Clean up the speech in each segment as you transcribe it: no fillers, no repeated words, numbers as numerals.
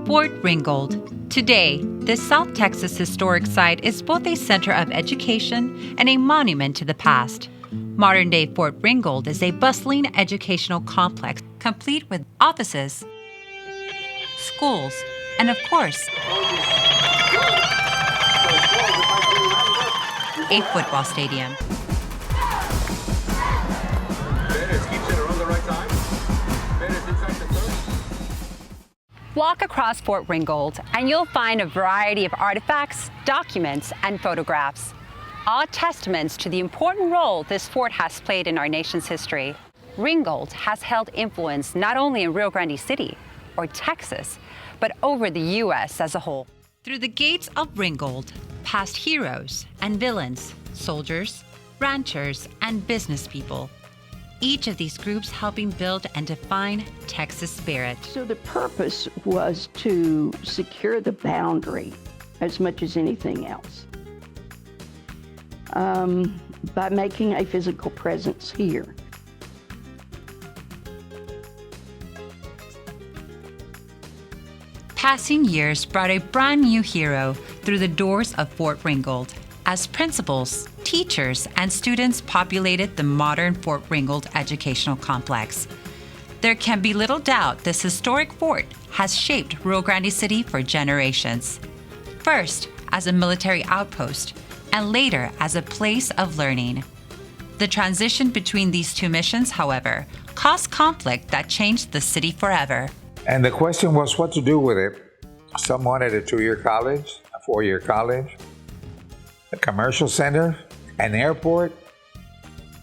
Fort Ringgold. Today, this South Texas historic site is both a center of education and a monument to the past. Modern-day Fort Ringgold is a bustling educational complex complete with offices, schools, and of course, a football stadium. Walk across Fort Ringgold and you'll find a variety of artifacts, documents, and photographs, all testaments to the important role this fort has played in our nation's history. Ringgold has held influence not only in Rio Grande City or Texas, but over the U.S. as a whole. Through the gates of Ringgold, past heroes and villains, soldiers, ranchers, and business people. Each of these groups helping build and define Texas spirit. So the purpose was to secure the boundary as much as anything else by making a physical presence here. Passing years brought a brand new hero through the doors of Fort Ringgold as principals, teachers, and students populated the modern Fort Ringgold educational complex. There can be little doubt this historic fort has shaped Rio Grande City for generations. First, as a military outpost, and later as a place of learning. The transition between these two missions, however, caused conflict that changed the city forever. And the question was what to do with it. Some wanted a 2-year college, a 4-year college, a commercial center, an airport.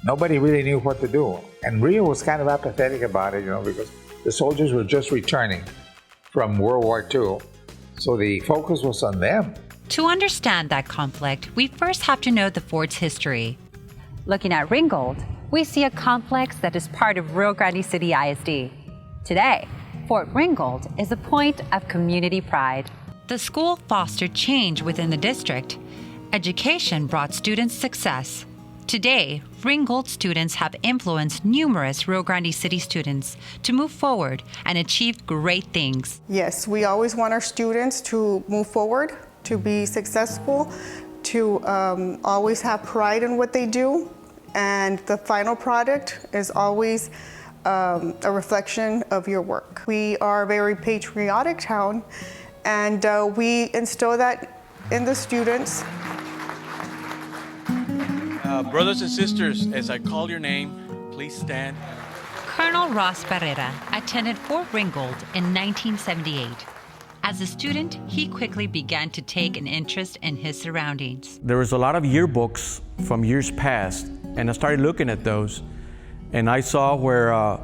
Nobody really knew what to do. And Rio was kind of apathetic about it, because the soldiers were just returning from World War II. So the focus was on them. To understand that conflict, we first have to know the fort's history. Looking at Ringgold, we see a complex that is part of Rio Grande City ISD. Today, Fort Ringgold is a point of community pride. The school fostered change within the district. Education brought students success. Today, Ringgold students have influenced numerous Rio Grande City students to move forward and achieve great things. Yes, we always want our students to move forward, to be successful, to always have pride in what they do, and the final product is always a reflection of your work. We are a very patriotic town, and we instill that in the students. Brothers and sisters, as I call your name, please stand. Colonel Ross Barrera attended Fort Ringgold in 1978. As a student, he quickly began to take an interest in his surroundings. There was a lot of yearbooks from years past, and I started looking at those, and I saw where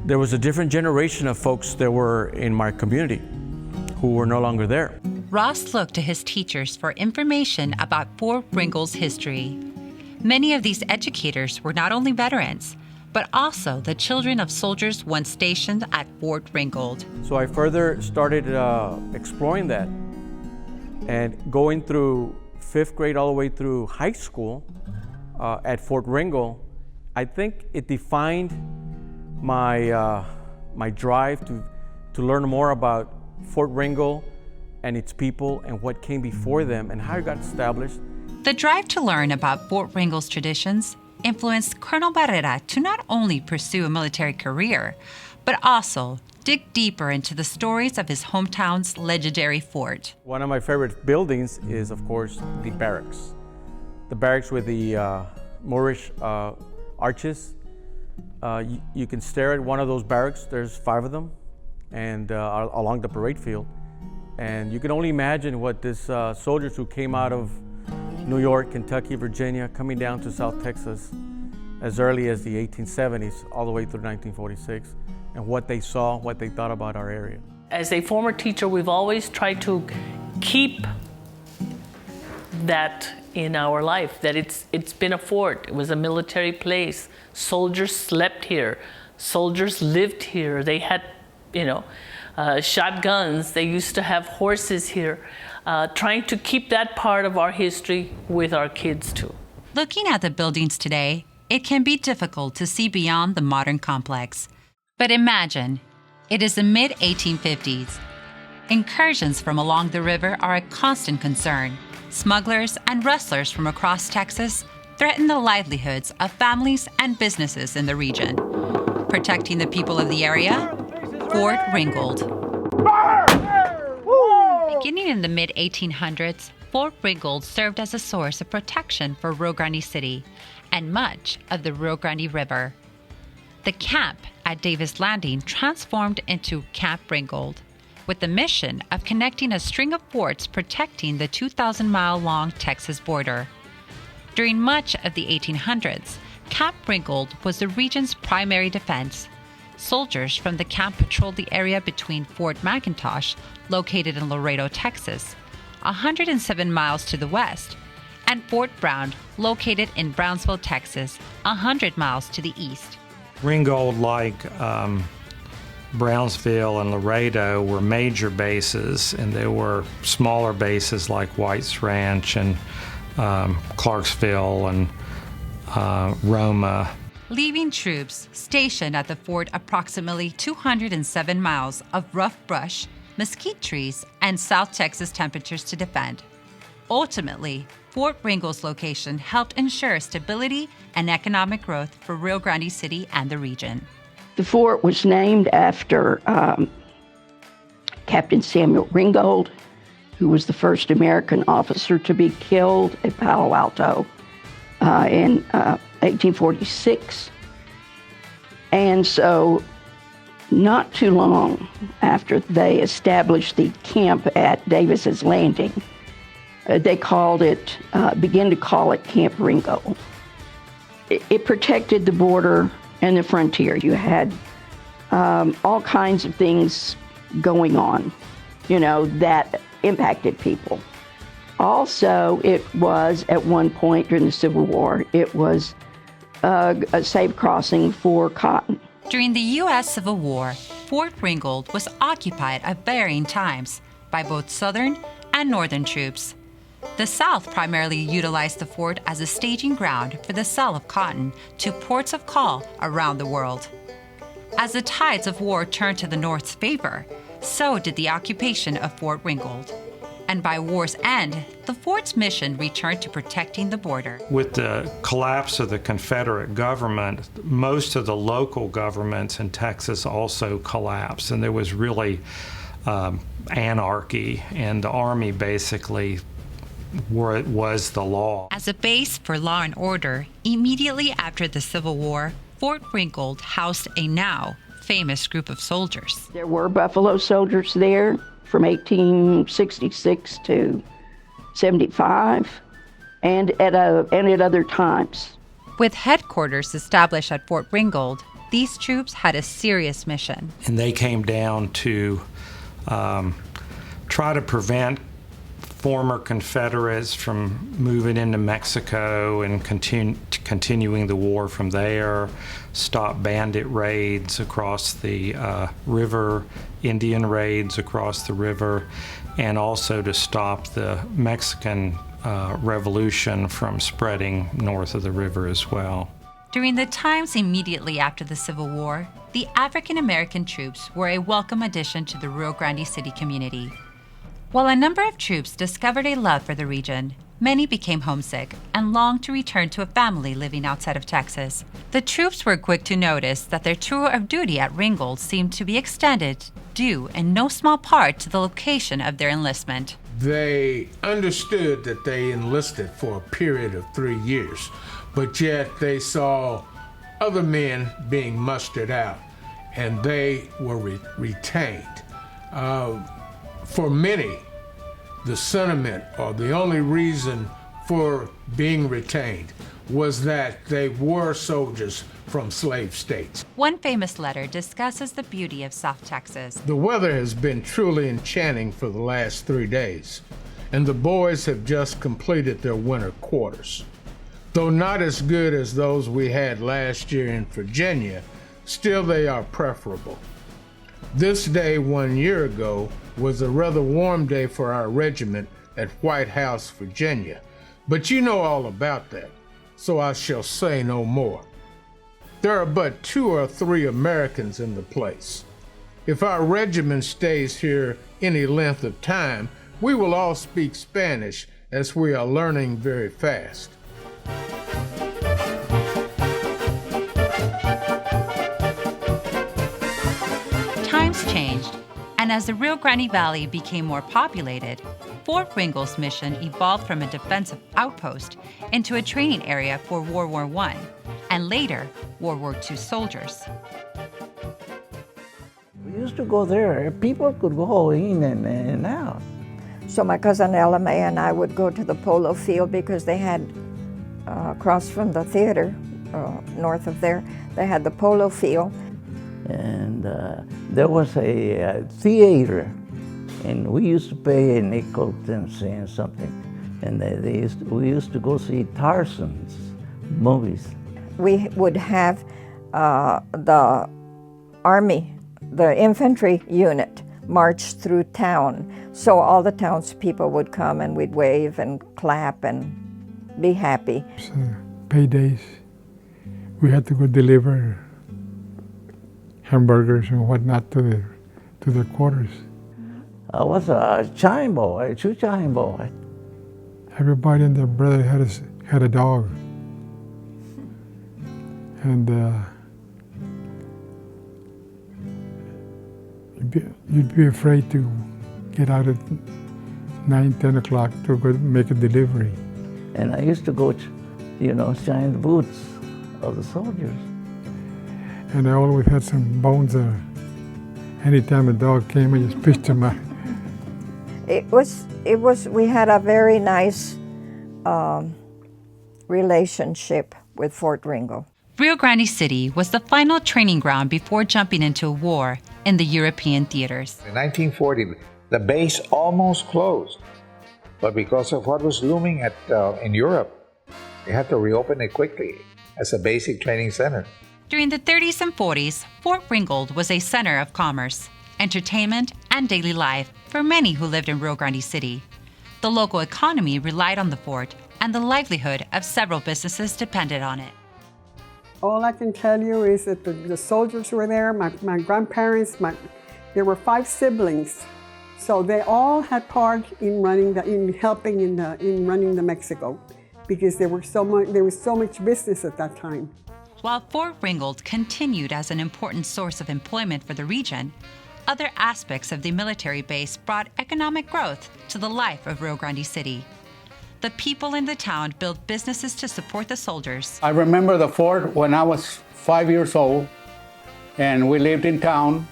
there was a different generation of folks that were in my community who were no longer there. Ross looked to his teachers for information about Fort Ringgold's history. Many of these educators were not only veterans, but also the children of soldiers once stationed at Fort Ringgold. So I further started exploring that, and going through 5th grade all the way through high school at Fort Ringgold, I think it defined my drive to learn more about Fort Ringgold and its people and what came before them and how it got established. The drive to learn about Fort Ringgold's traditions influenced Colonel Barrera to not only pursue a military career, but also dig deeper into the stories of his hometown's legendary fort. One of my favorite buildings is, of course, the barracks. The barracks with the Moorish arches. You can stare at one of those barracks. There's 5 of them, and along the parade field. And you can only imagine what this soldiers who came out of New York, Kentucky, Virginia, coming down to South Texas, as early as the 1870s all the way through 1946, and what they saw, what they thought about our area. As a former teacher, we've always tried to keep that in our life, that it's been a fort. It was a military place. Soldiers slept here. Soldiers lived here. They had, shotguns. They used to have horses here. Trying to keep that part of our history with our kids too. Looking at the buildings today, it can be difficult to see beyond the modern complex. But imagine, it is the mid-1850s. Incursions from along the river are a constant concern. Smugglers and rustlers from across Texas threaten the livelihoods of families and businesses in the region. Protecting the people of the area, Fort Ringgold. Beginning in the mid-1800s, Fort Ringgold served as a source of protection for Rio Grande City and much of the Rio Grande River. The camp at Davis Landing transformed into Camp Ringgold, with the mission of connecting a string of forts protecting the 2,000-mile-long Texas border. During much of the 1800s, Camp Ringgold was the region's primary defense. Soldiers from the camp patrolled the area between Fort McIntosh, located in Laredo, Texas, 107 miles to the west, and Fort Brown, located in Brownsville, Texas, 100 miles to the east. Ringgold, like Brownsville and Laredo, were major bases, and there were smaller bases like White's Ranch and Clarksville and Roma. Leaving troops stationed at the fort approximately 207 miles of rough brush, mesquite trees, and South Texas temperatures to defend. Ultimately, Fort Ringgold's location helped ensure stability and economic growth for Rio Grande City and the region. The fort was named after Captain Samuel Ringgold, who was the first American officer to be killed at Palo Alto in 1846. And so, not too long after they established the camp at Davis's Landing, they began to call it Camp Ringgold. It protected the border and the frontier. You had all kinds of things going on, that impacted people. Also, it was, at one point during the Civil War, it was a safe crossing for cotton. During the U.S. Civil War, Fort Ringgold was occupied at varying times by both Southern and Northern troops. The South primarily utilized the fort as a staging ground for the sale of cotton to ports of call around the world. As the tides of war turned to the North's favor, so did the occupation of Fort Ringgold. And by war's end, the fort's mission returned to protecting the border. With the collapse of the Confederate government, most of the local governments in Texas also collapsed, and there was really anarchy, and the Army basically was the law. As a base for law and order, immediately after the Civil War, Fort Ringgold housed a now famous group of soldiers. There were Buffalo Soldiers there from 1866 to 75, and at other times. With headquarters established at Fort Ringgold, these troops had a serious mission. And they came down to try to prevent former Confederates from moving into Mexico and continuing the war from there, stop bandit raids across the river, Indian raids across the river, and also to stop the Mexican Revolution from spreading north of the river as well. During the times immediately after the Civil War, the African American troops were a welcome addition to the Rio Grande City community. While a number of troops discovered a love for the region, many became homesick and longed to return to a family living outside of Texas. The troops were quick to notice that their tour of duty at Ringgold seemed to be extended, due in no small part to the location of their enlistment. They understood that they enlisted for a period of 3 years, but yet they saw other men being mustered out, and they were retained. For many, the sentiment or the only reason for being retained was that they were soldiers from slave states. One famous letter discusses the beauty of South Texas. The weather has been truly enchanting for the last 3 days, and the boys have just completed their winter quarters. Though not as good as those we had last year in Virginia, still they are preferable. This day 1 year ago was a rather warm day for our regiment at White House, Virginia, but you know all about that, so I shall say no more. There are but 2 or 3 Americans in the place. If our regiment stays here any length of time, we will all speak Spanish, as we are learning very fast. Times changed, and as the Rio Grande Valley became more populated, Fort Ringgold's mission evolved from a defensive outpost into a training area for World War I and later World War II soldiers. We used to go there. People could go in and out. So my cousin Ella Mae and I would go to the polo field because they had, across from the theater, north of there, they had the polo field. And there was a theater, and we used to pay a nickel 10 cents something. And we used to go see Tarzan's movies. We would have the army, the infantry unit, march through town. So all the townspeople would come and we'd wave and clap and be happy. Paydays, we had to go deliver hamburgers and whatnot to the quarters. I was a chime boy, a true chime boy. Everybody and their brother had a dog. And you'd be afraid to get out at 9, 10 o'clock to go make a delivery. And I used to go, shine the boots of the soldiers. And I always had some bones there. Anytime a dog came, I just pitched him out. We had a very nice relationship with Fort Ringgold. Rio Grande City was the final training ground before jumping into war in the European theaters. In 1940, the base almost closed, but because of what was looming in Europe, they had to reopen it quickly as a basic training center. During the 30s and 40s, Fort Ringgold was a center of commerce, entertainment, and daily life for many who lived in Rio Grande City. The local economy relied on the fort, and the livelihood of several businesses depended on it. All I can tell you is that the soldiers were there, my grandparents, there were 5 siblings. So they all had part in helping in running the Mexico, because there was so much business at that time. While Fort Ringgold continued as an important source of employment for the region, other aspects of the military base brought economic growth to the life of Rio Grande City. The people in the town built businesses to support the soldiers. I remember the fort when I was 5 years old, and we lived in town,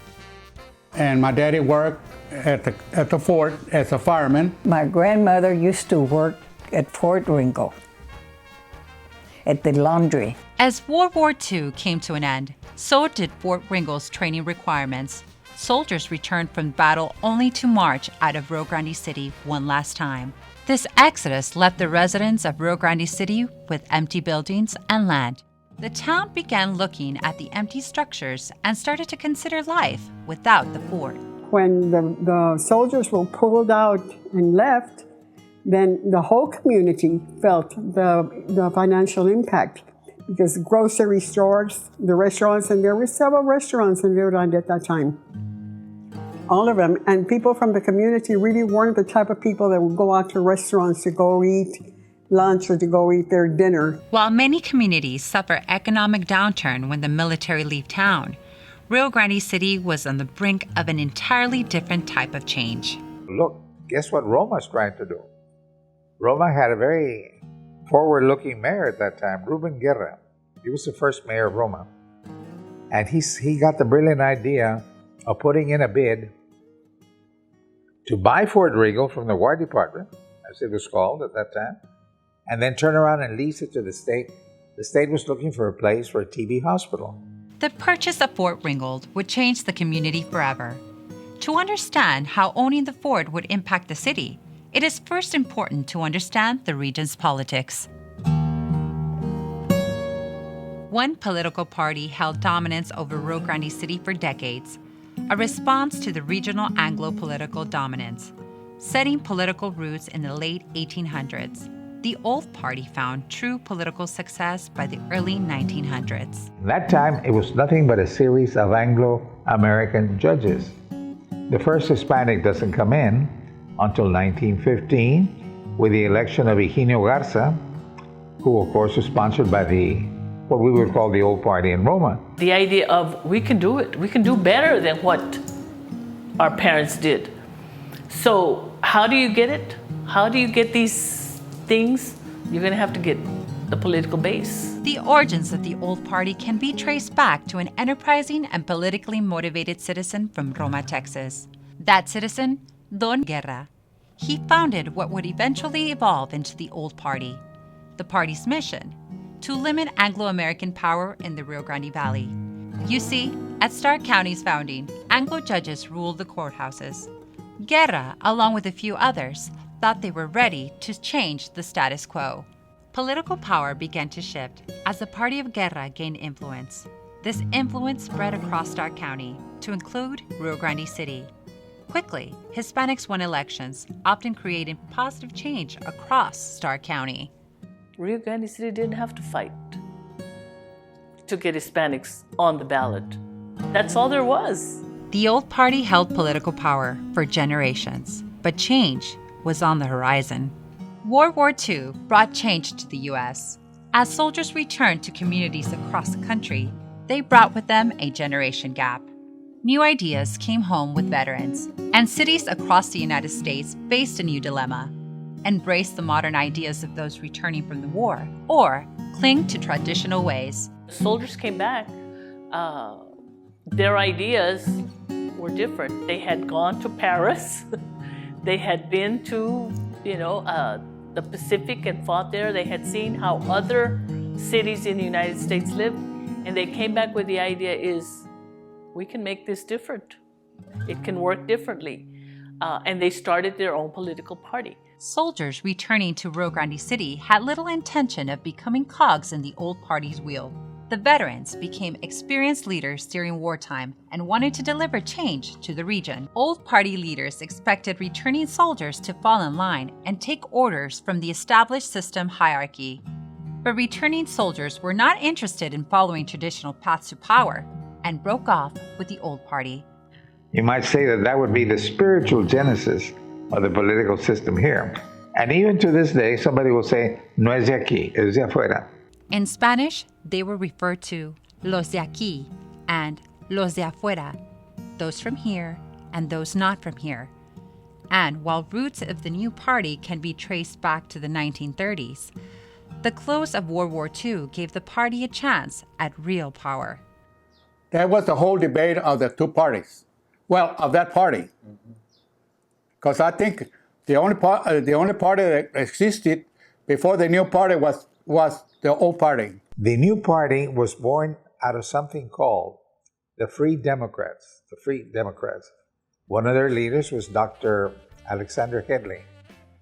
and my daddy worked at the fort as a fireman. My grandmother used to work at Fort Ringgold, at the laundry. As World War II came to an end, so did Fort Ringgold's training requirements. Soldiers returned from battle only to march out of Rio Grande City one last time. This exodus left the residents of Rio Grande City with empty buildings and land. The town began looking at the empty structures and started to consider life without the fort. When the soldiers were pulled out and left, then the whole community felt the financial impact, because grocery stores, the restaurants, and there were several restaurants in Rio Grande at that time. All of them, and people from the community really weren't the type of people that would go out to restaurants to go eat lunch or to go eat their dinner. While many communities suffer economic downturn when the military leave town, Rio Grande City was on the brink of an entirely different type of change. Look, guess what Roma's trying to do? Roma had a very forward-looking mayor at that time, Ruben Guerra. He was the first mayor of Roma. And he got the brilliant idea of putting in a bid to buy Fort Ringgold from the War Department, as it was called at that time, and then turn around and lease it to the state The state was looking for a place for a TB hospital. The purchase of Fort Ringgold would change the community forever. To understand how owning the fort would impact the city, it is first important to understand the region's politics. One political party held dominance over Rio Grande City for decades, a response to the regional Anglo-political dominance, setting political roots in the late 1800s. The old party found true political success by the early 1900s. At that time, it was nothing but a series of Anglo-American judges. The first Hispanic doesn't come in until 1915 with the election of Eugenio Garza, who of course was sponsored by what we would call the old party in Roma. The idea of we can do it, we can do better than what our parents did. So how do you get it? How do you get these things? You're going to have to get the political base. The origins of the old party can be traced back to an enterprising and politically motivated citizen from Roma, Texas. That citizen, Don Guerra. He founded what would eventually evolve into the old party. The party's mission: to limit Anglo-American power in the Rio Grande Valley. You see, at Stark County's founding, Anglo judges ruled the courthouses. Guerra, along with a few others, thought they were ready to change the status quo. Political power began to shift as the party of Guerra gained influence. This influence spread across Stark County to include Rio Grande City. Quickly, Hispanics won elections, often creating positive change across Stark County. Rio Grande City didn't have to fight to get Hispanics on the ballot. That's all there was. The old party held political power for generations, but change was on the horizon. World War II brought change to the U.S. As soldiers returned to communities across the country, they brought with them a generation gap. New ideas came home with veterans, and cities across the United States faced a new dilemma: embrace the modern ideas of those returning from the war, or cling to traditional ways. Soldiers came back. Their ideas were different. They had gone to Paris. They had been to, the Pacific and fought there. They had seen how other cities in the United States lived, and they came back with the idea is, we can make this different. It can work differently. And they started their own political party. Soldiers returning to Rio Grande City had little intention of becoming cogs in the old party's wheel. The veterans became experienced leaders during wartime and wanted to deliver change to the region. Old party leaders expected returning soldiers to fall in line and take orders from the established system hierarchy. But returning soldiers were not interested in following traditional paths to power and broke off with the old party. You might say that would be the spiritual genesis of the political system here. And even to this day, somebody will say, no es de aquí, es de afuera. In Spanish, they were referred to los de aquí and los de afuera, those from here and those not from here. And while roots of the new party can be traced back to the 1930s, the close of World War II gave the party a chance at real power. That was the whole debate of the two parties. Well, of that party. Because I think the only party that existed before the new party was the old party. The new party was born out of something called the Free Democrats. The Free Democrats. One of their leaders was Dr. Alexander Headley,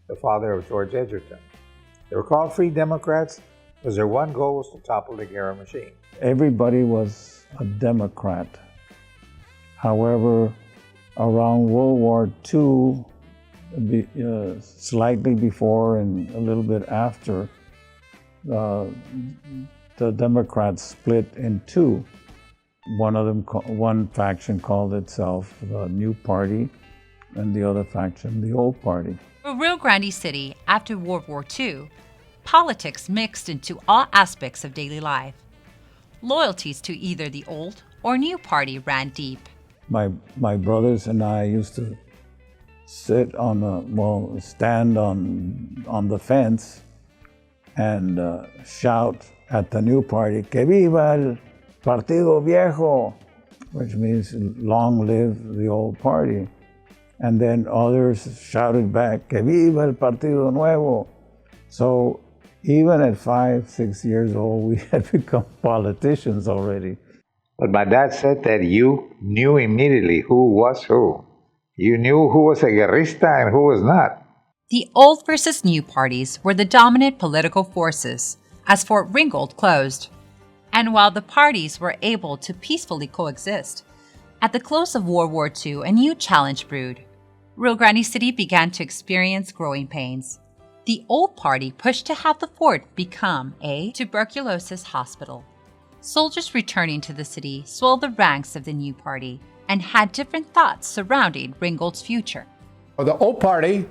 the father of George Edgerton. They were called Free Democrats because their one goal was to topple the Guerra machine. Everybody was a Democrat. However, around World War II, slightly before and a little bit after, the Democrats split in two. One faction called itself the New Party, and the other faction the Old Party. For Rio Grande City, after World War II, politics mixed into all aspects of daily life. Loyalties to either the old or new party ran deep. My brothers and I used to stand on the fence and shout at the new party, "Que viva el Partido Viejo," which means long live the old party. And then others shouted back, "Que viva el Partido Nuevo." So Even at 5, 6 years old, we had become politicians already. But my dad said that you knew immediately who was who. You knew who was a guerrista and who was not. The old versus new parties were the dominant political forces as Fort Ringgold closed. And while the parties were able to peacefully coexist, at the close of World War II, a new challenge brewed. Rio Grande City began to experience growing pains. The old party pushed to have the fort become a tuberculosis hospital. Soldiers returning to the city swelled the ranks of the new party and had different thoughts surrounding Ringgold's future. The old party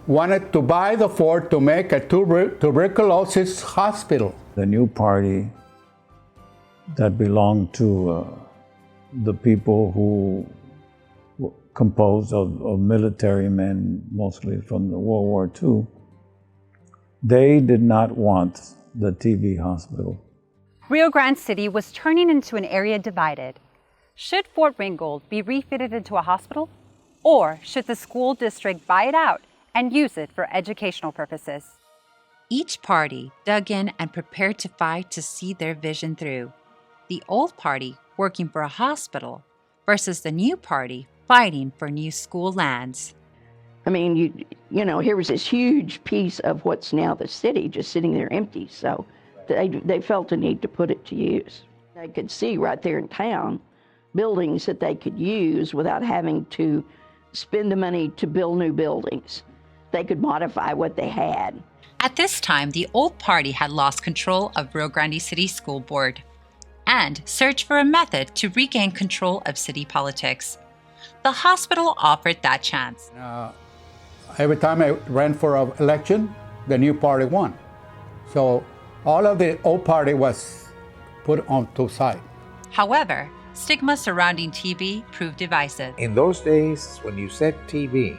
wanted to buy the fort to make a tuberculosis hospital. The new party that belonged to the people who were composed of military men, mostly from the World War II, they did not want the TB hospital. Rio Grande City was turning into an area divided. Should Fort Ringgold be refitted into a hospital? Or should the school district buy it out and use it for educational purposes? Each party dug in and prepared to fight to see their vision through. The old party working for a hospital versus the new party fighting for new school lands. I mean, you know, here was this huge piece of what's now the city just sitting there empty. So they felt a need to put it to use. They could see right there in town buildings that they could use without having to spend the money to build new buildings. They could modify what they had. At this time, the old party had lost control of Rio Grande City School Board and searched for a method to regain control of city politics. The hospital offered that chance. Every time I ran for an election, the new party won. So all of the old party was put on to side. However, stigma surrounding TB proved divisive. In those days, when you said TB,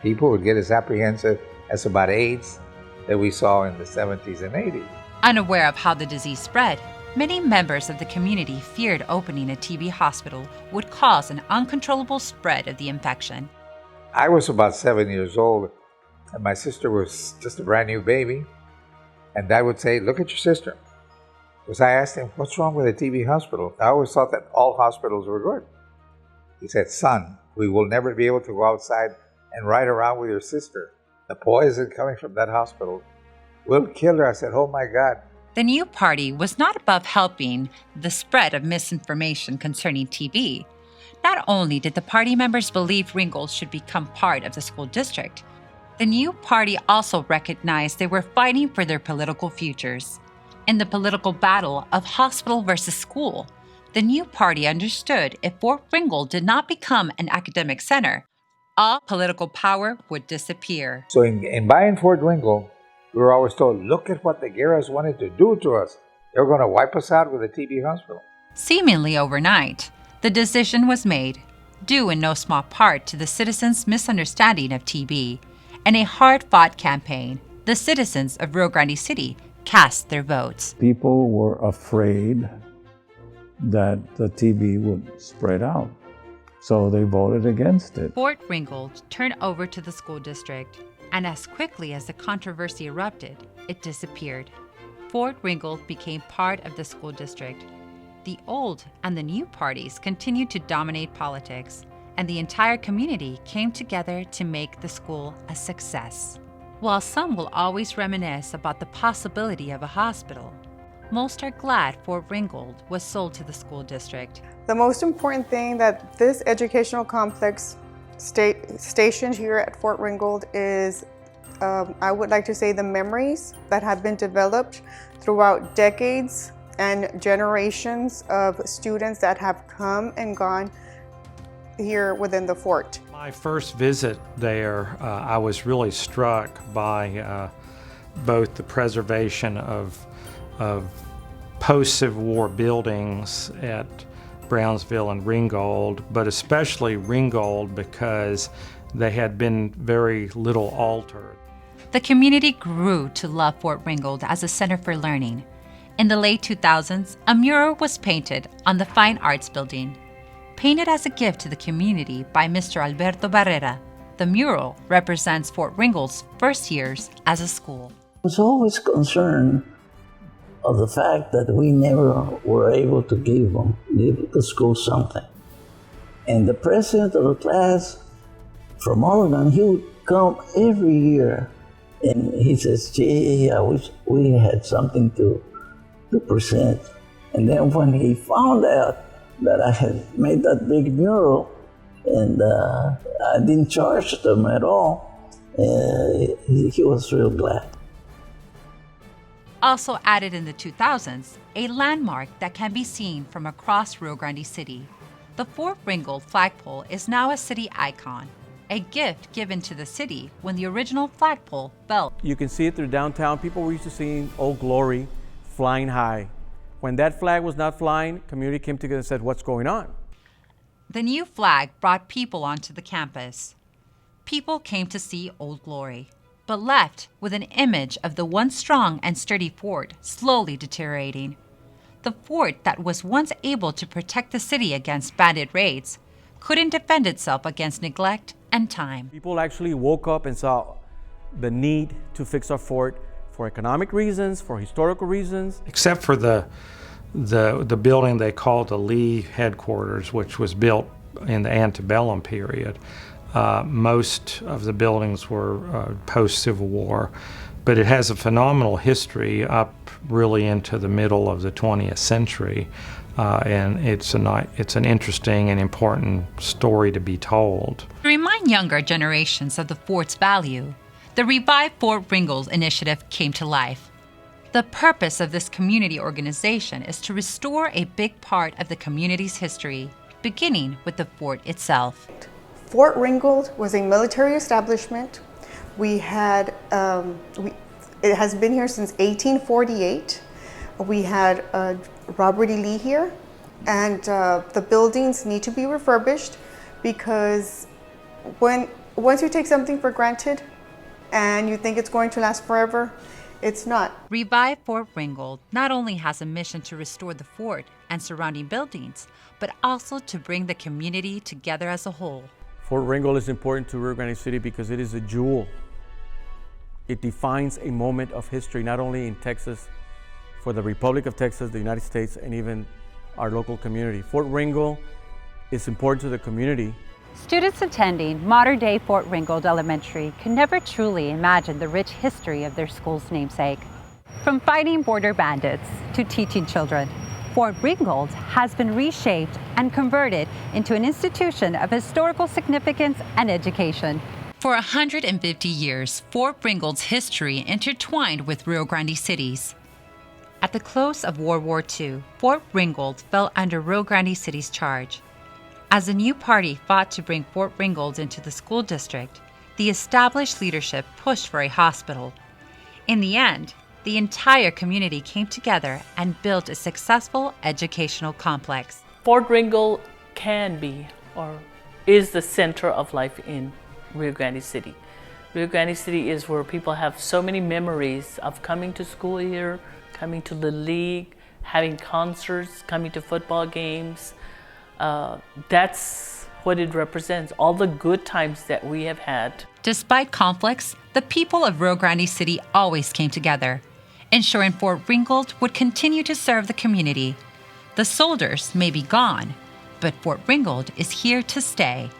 people would get as apprehensive as about AIDS that we saw in the 70s and 80s. Unaware of how the disease spread, many members of the community feared opening a TB hospital would cause an uncontrollable spread of the infection. I was about 7 years old, and my sister was just a brand new baby. And Dad would say, "Look at your sister." Because I asked him, "What's wrong with a TB hospital?" I always thought that all hospitals were good. He said, "Son, we will never be able to go outside and ride around with your sister. The poison coming from that hospital will kill her." I said, "Oh my God." The new party was not above helping the spread of misinformation concerning TB. Not only did the party members believe Ringgold should become part of the school district, the new party also recognized they were fighting for their political futures. In the political battle of hospital versus school, the new party understood if Fort Ringgold did not become an academic center, all political power would disappear. So in buying Fort Ringgold, we were always told, look at what the Guerras wanted to do to us. They were going to wipe us out with a TB hospital. Seemingly overnight, the decision was made, due in no small part to the citizens' misunderstanding of TB. In a hard-fought campaign, the citizens of Rio Grande City cast their votes. People were afraid that the TB would spread out, so they voted against it. Fort Ringgold turned over to the school district, and as quickly as the controversy erupted, it disappeared. Fort Ringgold became part of the school district. The old and the new parties continued to dominate politics, and the entire community came together to make the school a success. While some will always reminisce about the possibility of a hospital, most are glad Fort Ringgold was sold to the school district. The most important thing that this educational complex stationed here at Fort Ringgold is, I would like to say, the memories that have been developed throughout decades and generations of students that have come and gone here within the fort. My first visit there, I was really struck by both the preservation of post-Civil War buildings at Brownsville and Ringgold, but especially Ringgold because they had been very little altered. The community grew to love Fort Ringgold as a center for learning. In the late 2000s, a mural was painted on the Fine Arts Building. Painted as a gift to the community by Mr. Alberto Barrera, the mural represents Fort Ringgold's first years as a school. was always concerned of the fact that we never were able to give the school something. And the president of the class from Oregon, he would come every year and he says, gee, I wish we had something to present. And then when he found out that I had made that big mural and I didn't charge them at all, he was real glad. Also added in the 2000s, a landmark that can be seen from across Rio Grande City. The Fort Ringgold flagpole is now a city icon, a gift given to the city when the original flagpole fell. You can see it through downtown. People were used to seeing Old Glory flying high. When that flag was not flying, community came together and said, what's going on? The new flag brought people onto the campus. People came to see Old Glory, but left with an image of the once strong and sturdy fort slowly deteriorating. The fort that was once able to protect the city against bandit raids couldn't defend itself against neglect and time. People actually woke up and saw the need to fix our fort for economic reasons, for historical reasons. Except for the building they called the Lee headquarters, which was built in the antebellum period. Most of the buildings were post-Civil War, but it has a phenomenal history up really into the middle of the 20th century, and it's an interesting and important story to be told. To remind younger generations of the fort's value, the Revive Fort Ringgold initiative came to life. The purpose of this community organization is to restore a big part of the community's history, beginning with the fort itself. Fort Ringgold was a military establishment. We had, it has been here since 1848. We had Robert E. Lee here, and the buildings need to be refurbished because once you take something for granted and you think it's going to last forever, it's not. Revive Fort Ringgold not only has a mission to restore the fort and surrounding buildings, but also to bring the community together as a whole. Fort Ringgold is important to Rio Grande City because it is a jewel. It defines a moment of history, not only in Texas, for the Republic of Texas, the United States, and even our local community. Fort Ringgold is important to the community. Students attending modern-day Fort Ringgold Elementary can never truly imagine the rich history of their school's namesake. From fighting border bandits to teaching children, Fort Ringgold has been reshaped and converted into an institution of historical significance and education. For 150 years, Fort Ringgold's history intertwined with Rio Grande City's. At the close of World War II, Fort Ringgold fell under Rio Grande City's charge. As the new party fought to bring Fort Ringgold into the school district, the established leadership pushed for a hospital. In the end, the entire community came together and built a successful educational complex. Fort Ringgold can be or is the center of life in Rio Grande City. Rio Grande City is where people have so many memories of coming to school here, coming to the league, having concerts, coming to football games. That's what it represents, all the good times that we have had. Despite conflicts, the people of Rio Grande City always came together, ensuring Fort Ringgold would continue to serve the community. The soldiers may be gone, but Fort Ringgold is here to stay.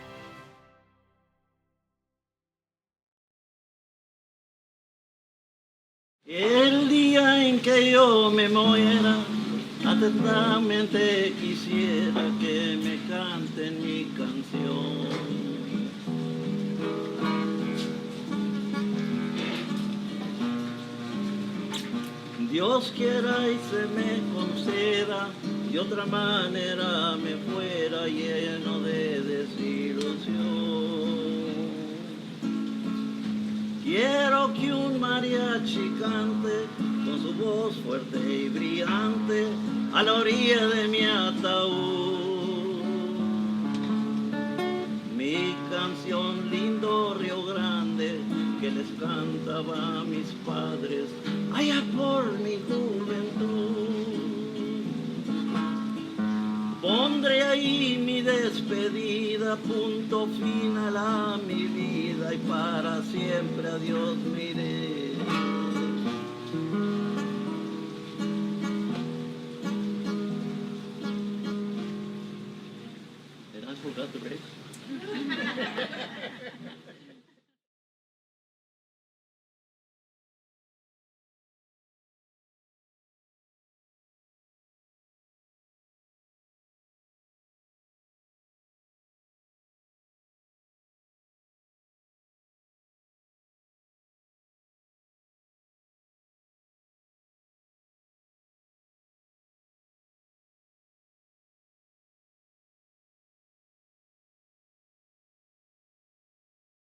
El día en que yo me muera, atentamente quisiera que me canten mi canción. Dios quiera y se me conceda, de otra manera me fuera lleno de desilusión. Quiero que un mariachi cante con su voz fuerte y brillante a la orilla de mi ataúd. Mi canción lindo Río Grande que les cantaba a mis padres allá por mi juventud. Pondré ahí mi despedida, punto final a mi vida y para siempre adiós miré. of the race?